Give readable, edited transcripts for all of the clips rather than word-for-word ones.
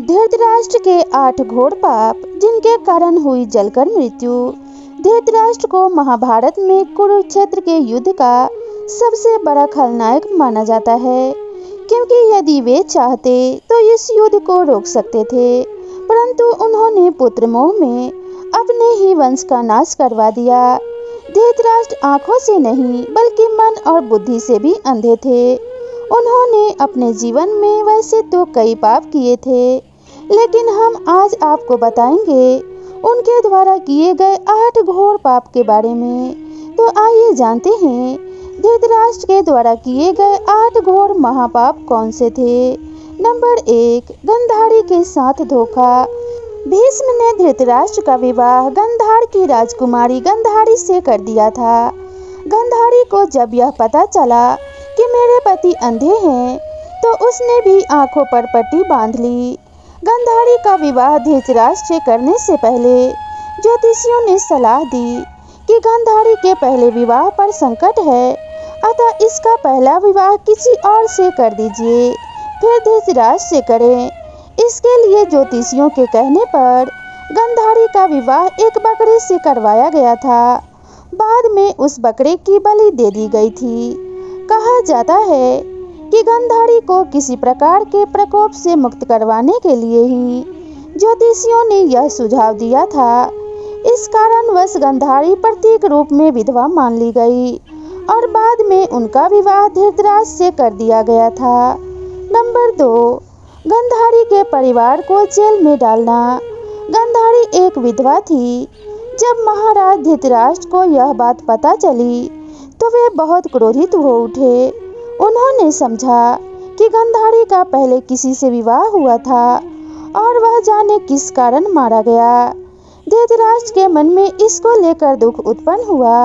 धृतराष्ट्र के 8 घोर पाप जिनके कारण हुई जलकर मृत्यु। धृतराष्ट्र को महाभारत में कुरुक्षेत्र के युद्ध का सबसे बड़ा खलनायक माना जाता है, क्योंकि यदि वे चाहते तो इस युद्ध को रोक सकते थे, परंतु उन्होंने पुत्र मोह में अपने ही वंश का नाश करवा दिया। धृतराष्ट्र आंखों से नहीं बल्कि मन और बुद्धि से भी अंधे थे। उन्होंने अपने जीवन में वैसे तो कई पाप किए थे, लेकिन हम आज आपको बताएंगे उनके द्वारा किए गए 8 घोर पाप के बारे में। तो आइए जानते हैं धृतराष्ट्र के द्वारा किए गए 8 घोर महापाप कौन से थे। नंबर 1, गांधारी के साथ धोखा। भीष्म ने धृतराष्ट्र का विवाह गांधार की राजकुमारी गांधारी से कर दिया था। गांधारी को जब यह पता चला कि मेरे पति अंधे हैं, तो उसने भी आंखों पर पट्टी बांध ली। गांधारी का विवाह धृतराष्ट्र से करने से पहले ज्योतिषियों ने सलाह दी कि गांधारी के पहले विवाह पर संकट है, अतः इसका पहला विवाह किसी और से कर दीजिए, फिर धृतराष्ट्र से करें। इसके लिए ज्योतिषियों के कहने पर गांधारी का विवाह एक बकरे से करवाया गया था। बाद में उस बकरे की बलि दे दी गई थी। कहा जाता है कि गांधारी को किसी प्रकार के प्रकोप से मुक्त करवाने के लिए ही ज्योतिषियों ने यह सुझाव दिया था। इस कारणवश गांधारी प्रतीक रूप में विधवा मान ली गई और बाद में उनका विवाह धृतराष्ट्र से कर दिया गया था। नंबर 2, गांधारी के परिवार को जेल में डालना। गांधारी एक विधवा थी। जब महाराज धृतराष्ट्र को यह बात पता चली तो वे बहुत क्रोधित हो उठे। उन्होंने समझा कि गांधारी का पहले किसी से विवाह हुआ था और वह जाने किस कारण मारा गया। धृतराष्ट्र के मन में इसको लेकर दुख उत्पन्न हुआ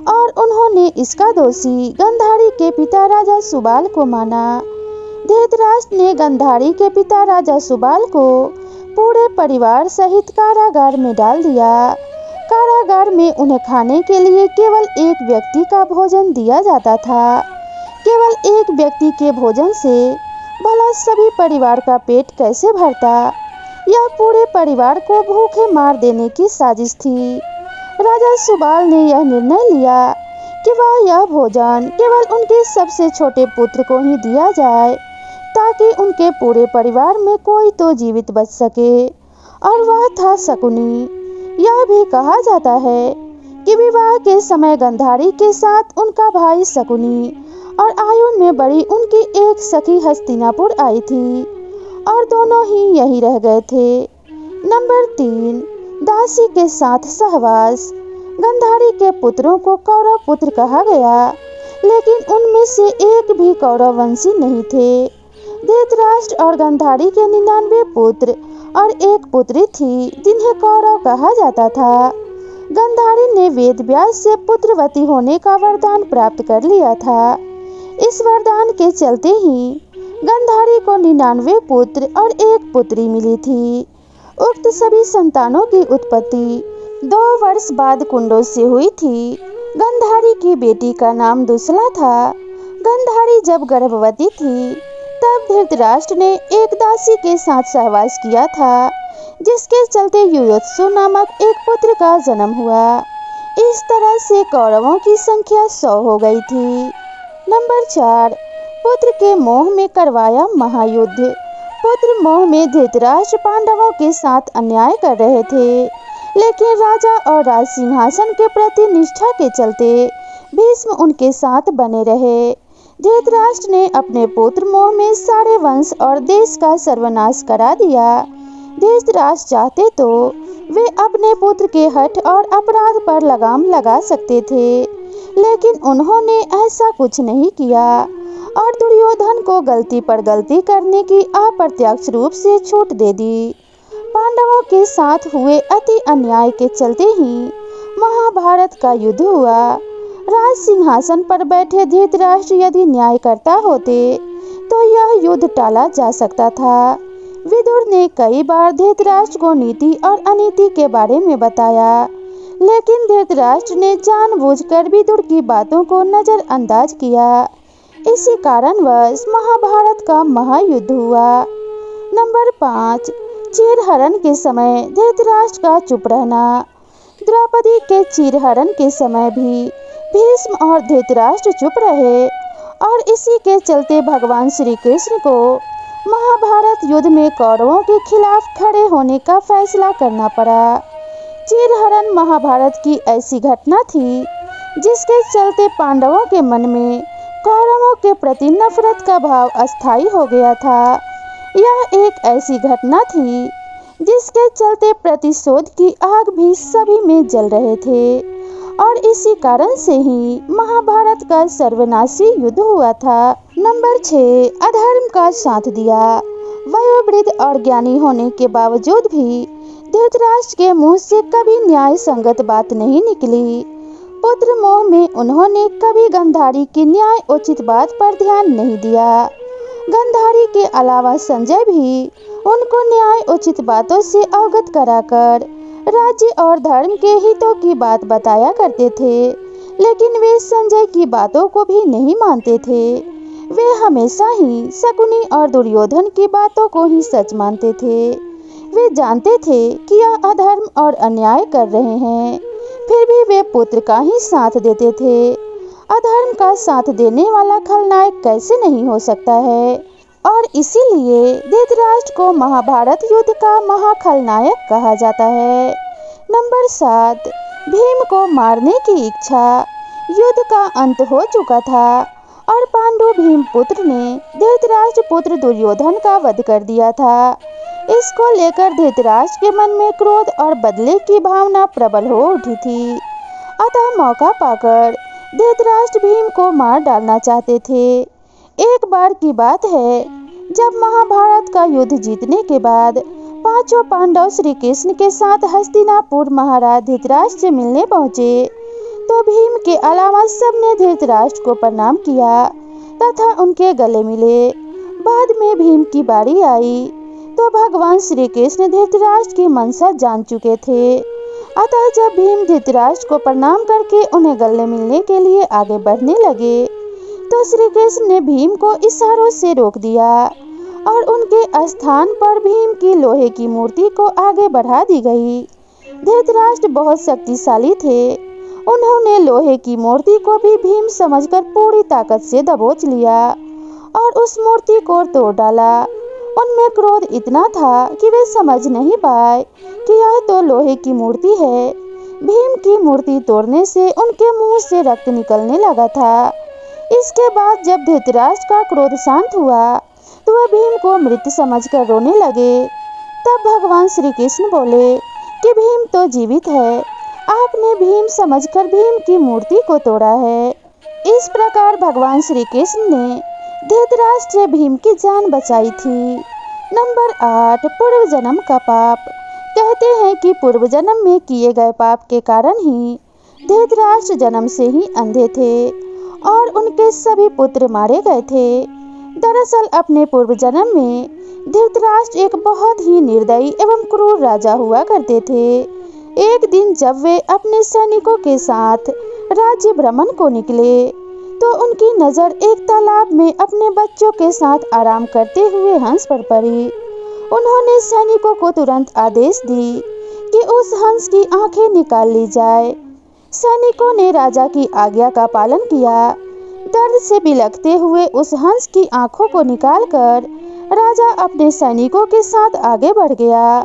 और उन्होंने इसका दोषी गांधारी के पिता राजा सुबाल को माना। धृतराष्ट्र ने गांधारी के पिता राजा सुबाल को पूरे परिवार सहित कारागार में डाल दिया। कारागार में उन्हें खाने के लिए केवल एक व्यक्ति का भोजन दिया जाता था। केवल एक व्यक्ति के भोजन से भला सभी परिवार का पेट कैसे भरता? यह पूरे परिवार को भूखे मार देने की साजिश थी। राजा सुबाल ने यह निर्णय लिया कि वह यह भोजन केवल उनके सबसे छोटे पुत्र को ही दिया जाए, ताकि उनके पूरे परिवार में कोई तो जीवित बच सके, और वह था शकुनी। यह भी कहा जाता है कि विवाह के समय गांधारी के साथ उनका भाई शकुनी और आयु में बड़ी उनकी एक सखी हस्तिनापुर आई थी और दोनों ही यहीं रह गए थे। नंबर 3, दासी के साथ सहवास। गांधारी के पुत्रों को कौरव पुत्र कहा गया, लेकिन उनमें से एक भी कौरव वंशी नहीं थे। धृतराष्ट्र और गांधारी के 99 पुत्र और एक पुत्री थी जिन्हें कौरव कहा जाता था। गांधारी ने वेद व्यास से पुत्रवती होने का वरदान प्राप्त कर लिया था। इस वरदान के चलते ही गांधारी को 99 पुत्र और एक पुत्री मिली थी। उक्त सभी संतानों की उत्पत्ति 2 वर्ष बाद कुंडों से हुई थी। गांधारी की बेटी का नाम दुसला था। गांधारी जब गर्भवती थी तब धृतराष्ट्र ने एक दासी के साथ सहवास किया था, जिसके चलते युयोत्सु नामक एक पुत्र का जन्म हुआ। इस तरह से कौरवों की संख्या 100 हो गई थी। नंबर 4, पुत्र के मोह में करवाया महायुद्ध। पुत्र मोह में धृतराष्ट्र पांडवों के साथ अन्याय कर रहे थे, लेकिन राजा और राज सिंहासन के प्रति निष्ठा के चलते भीष्म उनके साथ बने रहे। धृतराष्ट्र ने अपने पुत्र मोह में सारे वंश और देश का सर्वनाश करा दिया। धृतराष्ट्र चाहते तो वे अपने पुत्र के हठ और अपराध पर लगाम लगा सकते थे, लेकिन उन्होंने ऐसा कुछ नहीं किया और दुर्योधन को गलती पर गलती करने की अप्रत्यक्ष रूप से छूट दे दी। पांडवों के साथ हुए अति अन्याय के चलते ही महाभारत का युद्ध हुआ। राज सिंहासन पर बैठे धृतराष्ट्र यदि न्याय करता होते तो यह युद्ध टाला जा सकता था। विदुर ने कई बार धृतराष्ट्र को नीति और अनीति के बारे में बताया, लेकिन धृतराष्ट्र ने जानबूझकर विदुर की बातों को नजरअंदाज किया। इसी कारणवश महाभारत का महायुद्ध हुआ। नंबर 5, चीरहरण के समय धृतराष्ट्र का चुप रहना। द्रौपदी के चीरहरण के समय भी भीष्म और धृतराष्ट्र चुप रहे और इसी के चलते भगवान श्री कृष्ण को महाभारत युद्ध में कौरवों के खिलाफ खड़े होने का फैसला करना पड़ा। चीरहरण महाभारत की ऐसी घटना थी जिसके चलते पांडवों के मन में कौरवों के प्रति नफरत का भाव अस्थायी हो गया था। यह एक ऐसी घटना थी जिसके चलते प्रतिशोध की आग भी सभी में जल रहे थे और इसी कारण से ही महाभारत का सर्वनाशी युद्ध हुआ था। नंबर 6, अधर्म का साथ दिया। वयोवृद्ध और ज्ञानी होने के बावजूद भी धृतराष्ट्र के मुंह से कभी न्याय संगत बात नहीं निकली। पुत्र मोह में उन्होंने कभी गांधारी की न्याय उचित बात पर ध्यान नहीं दिया। गांधारी के अलावा संजय भी उनको न्याय उचित बातों से अवगत कराकर राज्य और धर्म के हितों की बात बताया करते थे, लेकिन वे संजय की बातों को भी नहीं मानते थे। वे हमेशा ही शकुनी और दुर्योधन की बातों को ही सच मानते थे। वे जानते थे कि यह अधर्म और अन्याय कर रहे हैं, फिर भी वे पुत्र का ही साथ देते थे। अधर्म का साथ देने वाला खलनायक कैसे नहीं हो सकता है, और इसीलिए धृतराष्ट्र को महाभारत युद्ध का महाखलनायक कहा जाता है। नंबर 7, भीम को मारने की इच्छा। युद्ध का अंत हो चुका था और पांडु भीम पुत्र ने धृतराष्ट्र पुत्र दुर्योधन का वध कर दिया था। इसको लेकर धृतराष्ट्र के मन में क्रोध और बदले की भावना प्रबल हो उठी थी। अतः मौका पाकर धृतराष्ट्र भीम को मार डालना चाहते थे। एक बार की बात है, जब महाभारत का युद्ध जीतने के बाद पांचों पांडव श्री कृष्ण के साथ हस्तिनापुर महाराज धृतराष्ट्र से मिलने पहुंचे, तो भीम के अलावा सबने धृतराष्ट्र को प्रणाम किया तथा उनके गले मिले। बाद में भीम की बारी आई तो भगवान श्री कृष्ण धृतराष्ट्र की मनसा जान चुके थे। अतः जब भीम धृतराष्ट्र को प्रणाम करके उन्हें गले मिलने के लिए आगे बढ़ने लगे, तो श्री कृष्ण ने भीम को इशारों से रोक दिया और उनके स्थान पर भीम की लोहे की मूर्ति को आगे बढ़ा दी गई। धृतराष्ट्र बहुत शक्तिशाली थे। उन्होंने लोहे की मूर्ति को भी भीम समझकर पूरी ताकत से दबोच लिया और उस मूर्ति को तोड़ डाला। उनमें क्रोध इतना था कि वे समझ नहीं पाए कि यह तो लोहे की मूर्ति है। भीम की मूर्ति तोड़ने से उनके मुंह से रक्त निकलने लगा था। इसके बाद जब धृतराष्ट्र का क्रोध शांत हुआ तो वह भीम को मृत समझकर रोने लगे। तब भगवान श्री कृष्ण बोले कि भीम तो जीवित है, आपने भीम समझकर भीम की मूर्ति को तोड़ा है। इस प्रकार भगवान श्री कृष्ण ने धृतराष्ट्र से भीम की जान बचाई थी। नंबर 8, पूर्व जन्म का पाप। कहते हैं कि पूर्व जन्म में किए गए पाप के कारण ही धृतराष्ट्र जन्म से ही अंधे थे और उनके सभी पुत्र मारे गए थे। दरअसल अपने पूर्व जन्म में धृतराष्ट्र एक बहुत ही निर्दयी एवं क्रूर राजा हुआ करते थे। एक दिन जब वे अपने सैनिकों के साथ राज्य भ्रमण को निकले, तो उनकी नजर एक तालाब में अपने बच्चों के साथ आराम करते हुए हंस पर पड़ी। उन्होंने सैनिकों को तुरंत आदेश दी कि उस हंस की आंखें निकाल ली जाए। सैनिकों ने राजा की आज्ञा का पालन किया। दर्द से बिलखते हुए उस हंस की आंखों को निकालकर राजा अपने सैनिकों के साथ आगे बढ़ गया।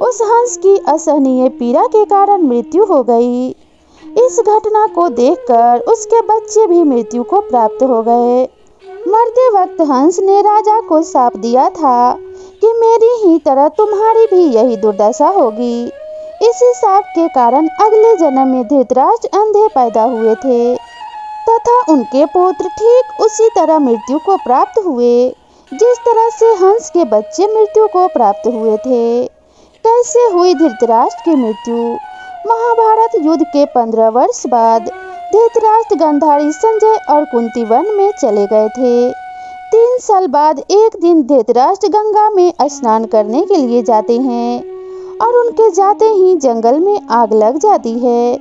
उस हंस की असहनीय पीड़ा के कारण मृत्यु हो गई। इस घटना को देखकर उसके बच्चे भी मृत्यु को प्राप्त हो गए। मरते वक्त हंस ने राजा को शाप दिया था कि मेरी ही तरह तुम्हारी भी यही दुर्दशा होगी। इसी शाप के कारण अगले जन्म में धृतराष्ट्र अंधे पैदा हुए थे तथा उनके पुत्र ठीक उसी तरह मृत्यु को प्राप्त हुए जिस तरह से हंस के बच्चे मृत्यु को प्राप्त हुए थे। कैसे हुई धृतराष्ट्र की मृत्यु? महाभारत युद्ध के 15 वर्ष बाद धृतराष्ट्र गांधारी, संजय और कुंती वन में चले गए थे। 3 साल बाद एक दिन धृतराष्ट्र गंगा में स्नान करने के लिए जाते हैं और उनके जाते ही जंगल में आग लग जाती है।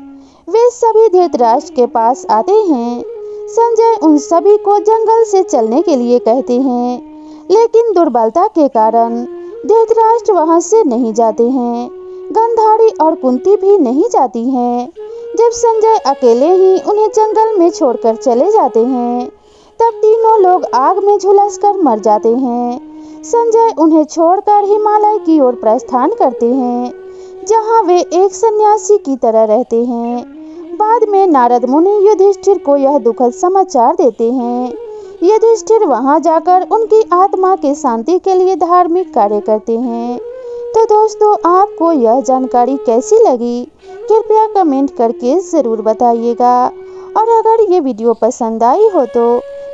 वे सभी धृतराष्ट्र के पास आते हैं। संजय उन सभी को जंगल से चलने के लिए कहते हैं, लेकिन दुर्बलता के कारण धृतराष्ट्र वहां से नहीं जाते हैं। गांधारी और कुंती भी नहीं जाती हैं। जब संजय अकेले ही उन्हें जंगल में छोड़कर चले जाते हैं, तब तीनों लोग आग में झुलसकर मर जाते हैं। संजय उन्हें छोड़कर हिमालय की ओर प्रस्थान करते हैं, जहां वे एक सन्यासी की तरह रहते हैं। बाद में नारद मुनि युधिष्ठिर को यह दुखद समाचार देते हैं। युधिष्ठिर वहां जाकर उनकी आत्मा के शांति के लिए धार्मिक कार्य करते हैं। तो दोस्तों, आपको यह जानकारी कैसी लगी, कृपया कमेंट करके ज़रूर बताइएगा। और अगर ये वीडियो पसंद आई हो तो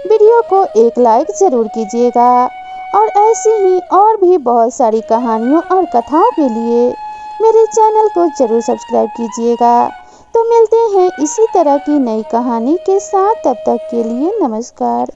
वीडियो को एक लाइक ज़रूर कीजिएगा। और ऐसी ही और भी बहुत सारी कहानियों और कथाओं के लिए मेरे चैनल को ज़रूर सब्सक्राइब कीजिएगा। तो मिलते हैं इसी तरह की नई कहानी के साथ, तब तक के लिए नमस्कार।